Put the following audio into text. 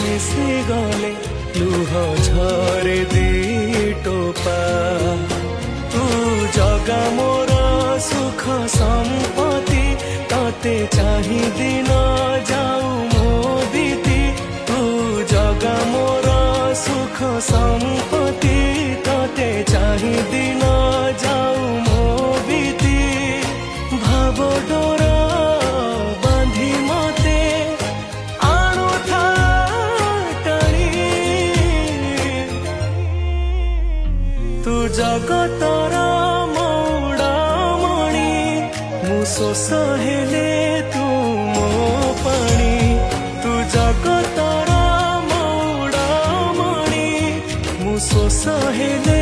मिसी गले लुह झरे दी टोपा तू जगा मोर सुख संपत्ति तते चाही दिन जाऊ मो बीती तू जगा मोर सुख संपत्ति तते चाही दिन जाऊ मो बीती भाव डोर बांधी मते आणु था टाणी तू जगतर मौड़ामणि मु शोष हेले तू मो पाणी तू जगतर मौड़ामणि मु शोष हेले